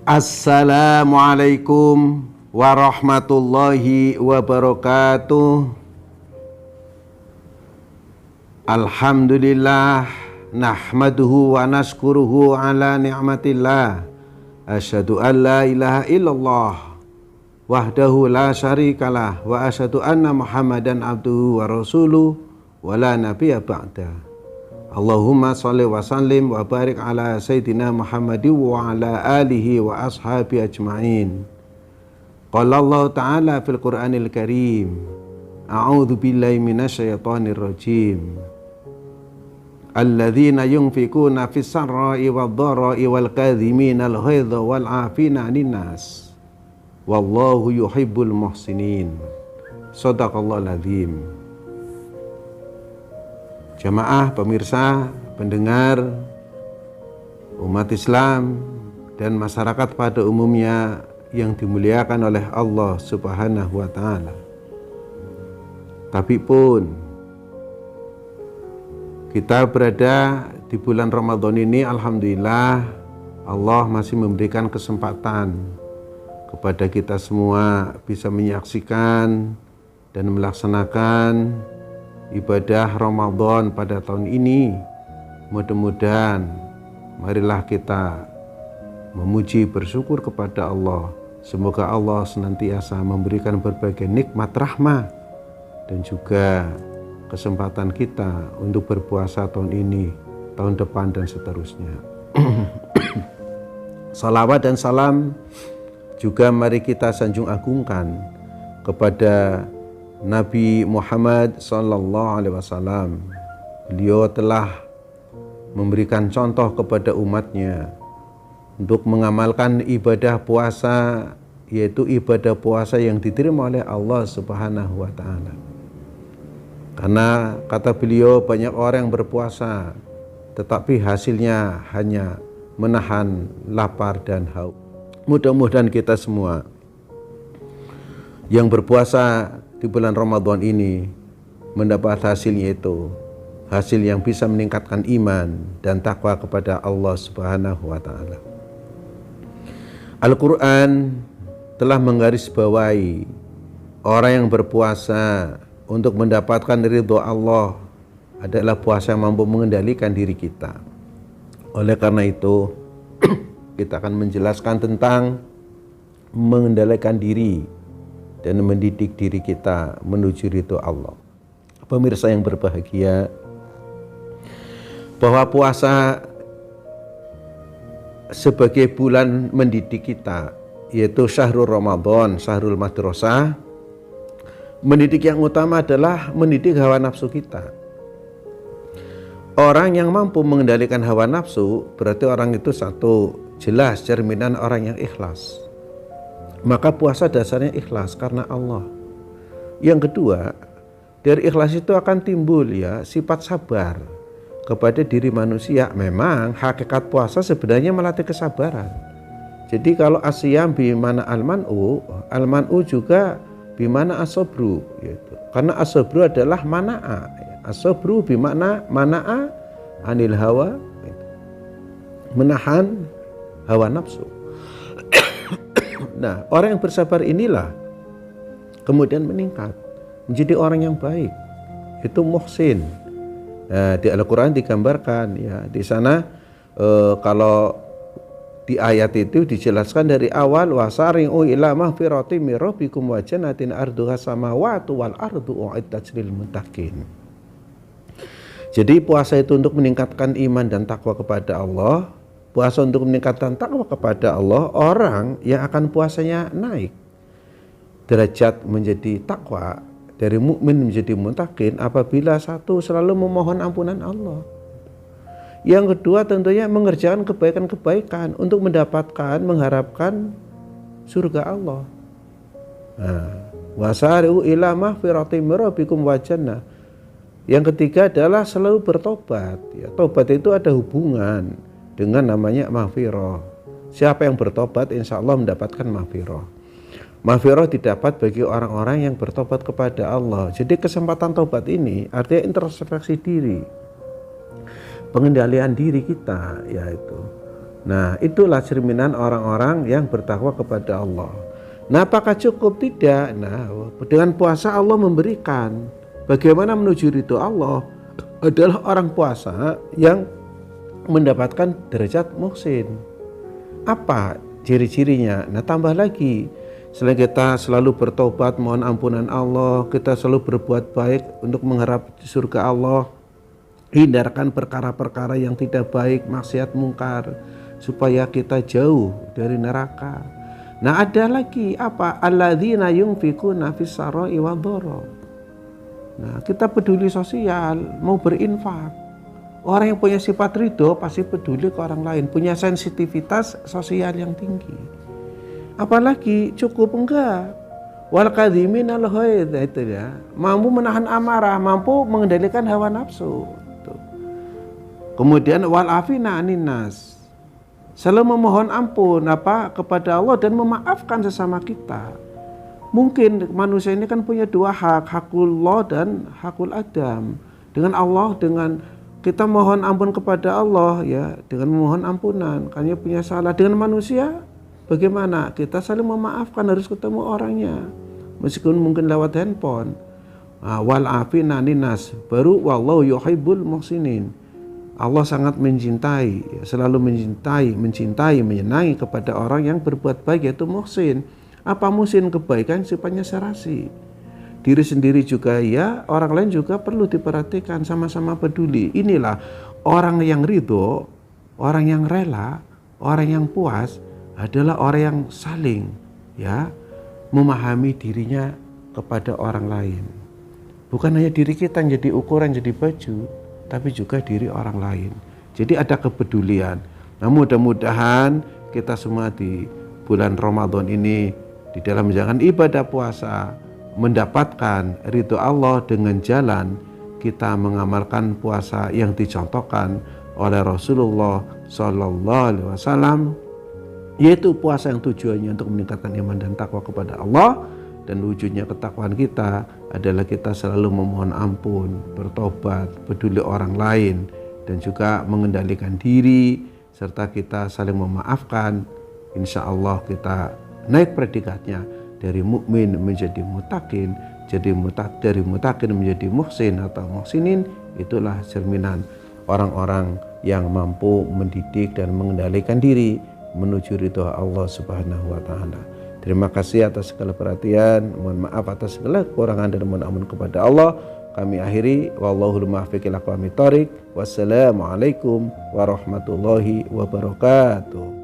Assalamualaikum warahmatullahi wabarakatuh. Alhamdulillah nahmaduhu wa nashkuruhu ala ni'matillah. Asyhadu an la ilaha illallah wahdahu la syarikalah wa asyhadu anna Muhammadan abduhu wa rasuluh wa la nabiyya ba'da. Allahumma sholli wa sallim wa barik ala sayyidina Muhammadin wa ala alihi wa ashabi ajma'in. Qala Allah ta'ala fil Qur'anil Karim, a'udzu billahi minasyaitonir rajim. Alladzina yunfikuna fis sarra'i wad-dharra'i wal kadhiminal ghaidha wal 'afina 'anil nas. Wallahu yuhibbul muhsinin. Shadaqallahul azim. Jamaah, pemirsa, pendengar, umat Islam dan masyarakat pada umumnya yang dimuliakan oleh Allah Subhanahu wa ta'ala. Tapi pun kita berada di bulan Ramadan ini, alhamdulillah Allah masih memberikan kesempatan kepada kita semua bisa menyaksikan dan melaksanakan ibadah Ramadan pada tahun ini. Mudah-mudahan marilah kita memuji bersyukur kepada Allah. Semoga Allah senantiasa memberikan berbagai nikmat rahmat dan juga kesempatan kita untuk berpuasa tahun ini, tahun depan dan seterusnya. Salawat dan salam juga mari kita sanjung agungkan kepada Nabi Muhammad sallallahu alaihi wasallam. Beliau telah memberikan contoh kepada umatnya untuk mengamalkan ibadah puasa, yaitu ibadah puasa yang diterima oleh Allah Subhanahu wa ta'ala. Karena kata beliau, banyak orang yang berpuasa tetapi hasilnya hanya menahan lapar dan haus. Mudah-mudahan kita semua yang berpuasa di bulan Ramadan ini mendapat hasilnya, itu hasil yang bisa meningkatkan iman dan takwa kepada Allah Subhanahu wa ta'ala. Al-Quran telah menggarisbawahi orang yang berpuasa untuk mendapatkan ridho Allah adalah puasa yang mampu mengendalikan diri kita. Oleh karena itu kita akan menjelaskan tentang mengendalikan diri dan mendidik diri kita menuju ridho Allah. Pemirsa yang berbahagia, bahwa puasa sebagai bulan mendidik kita, yaitu syahrul Ramadan, syahrul madrasah. Mendidik yang utama adalah mendidik hawa nafsu kita. Orang yang mampu mengendalikan hawa nafsu berarti orang itu satu, jelas cerminan orang yang ikhlas. Maka puasa dasarnya ikhlas karena Allah. Yang kedua, dari ikhlas itu akan timbul sifat sabar kepada diri manusia. Memang hakikat puasa sebenarnya melatih kesabaran. Jadi kalau asyam bimana al-man'u juga bimana asobru, yaitu karena asobru adalah mana'a. Asobru bimana mana'a anil hawa, menahan hawa nafsu. Nah, orang yang bersabar inilah kemudian meningkat menjadi orang yang baik, itu muhsin. Nah, di Al-Quran digambarkan di sana kalau di ayat itu dijelaskan dari awal, wasari'u ila mahfiratin min rabbikum wa jannatin arduha samawati wal ardu u'iddat lil muttaqin. Jadi puasa itu untuk meningkatkan iman dan takwa kepada Allah. Puasa untuk meningkatkan takwa kepada Allah, orang yang akan puasanya naik derajat menjadi takwa, dari mukmin menjadi muttaqin apabila satu selalu memohon ampunan Allah. Yang kedua tentunya mengerjakan kebaikan-kebaikan untuk mengharapkan surga Allah. Wasari'u ila mahfiratin min rabbikum wa jannah. Yang ketiga adalah selalu bertobat. Tobat itu ada hubungan dengan namanya mahfirah. Siapa yang bertobat insya Allah mendapatkan mahfirah. Mahfirah didapat bagi orang-orang yang bertobat kepada Allah. Jadi kesempatan tobat ini artinya introspeksi diri, pengendalian diri kita, yaitu Nah, itulah cerminan orang-orang yang bertakwa kepada Allah. Nah, apakah cukup? Tidak. Nah, dengan puasa Allah memberikan. Bagaimana menuju ridho Allah adalah orang puasa yang mendapatkan derajat muhsin. Apa ciri-cirinya? Nah, tambah lagi, selain kita selalu bertobat mohon ampunan Allah, kita selalu berbuat baik untuk mengharap surga Allah, hindarkan perkara-perkara yang tidak baik, maksiat mungkar, supaya kita jauh dari neraka. Nah, ada lagi apa? Alladzina yunfikuna fis sarai wadh-dharra. Nah, kita peduli sosial, mau berinfak. Orang yang punya sifat ridho pasti peduli ke orang lain, punya sensitivitas sosial yang tinggi. Apalagi cukup enggak? Wal kadhiminal ghaidh, itu ya. Mampu menahan amarah, mampu mengendalikan hawa nafsu. Tuh. Kemudian wal afina anin nas. Selalu memohon ampun kepada Allah dan memaafkan sesama kita. Mungkin manusia ini kan punya dua hak, hakullah dan hakul adam. Dengan Allah, dengan kita mohon ampun kepada Allah ya, dengan memohon ampunan, karena punya salah. Dengan manusia bagaimana? Kita saling memaafkan, harus ketemu orangnya. Meskipun mungkin lewat handphone. Wal afina anin nas, baru wallahu yuhibbul muhsinin. Allah sangat mencintai, selalu mencintai, menyenangi kepada orang yang berbuat baik, yaitu muhsin. Apa muhsin? Kebaikan sifatnya serasi. Diri sendiri juga ya, orang lain juga perlu diperhatikan, sama-sama peduli. Inilah orang yang ridho, orang yang rela, orang yang puas adalah orang yang saling ya memahami dirinya kepada orang lain. Bukan hanya diri kita yang jadi ukuran, jadi baju, tapi juga diri orang lain. Jadi ada kepedulian. Nah, mudah-mudahan kita semua di bulan Ramadan ini, di dalam menjalankan ibadah puasa, mendapatkan ridho Allah dengan jalan kita mengamalkan puasa yang dicontohkan oleh Rasulullah Sallallahu Alaihi Wasallam, yaitu puasa yang tujuannya untuk meningkatkan iman dan takwa kepada Allah, dan wujudnya ketakwaan kita adalah kita selalu memohon ampun, bertobat, peduli orang lain, dan juga mengendalikan diri, serta kita saling memaafkan. Insya Allah kita naik predikatnya dari mukmin menjadi mutakin, dari mutakin menjadi muhsin atau muhsinin. Itulah cerminan orang-orang yang mampu mendidik dan mengendalikan diri menuju ridho Allah Subhanahu wa taala. Terima kasih atas segala perhatian, mohon maaf atas segala kekurangan dan mohon ampun kepada Allah. Kami akhiri, wallahul muwaffiq ila aqwamit thoriq. Wassalamualaikum warahmatullahi wabarakatuh.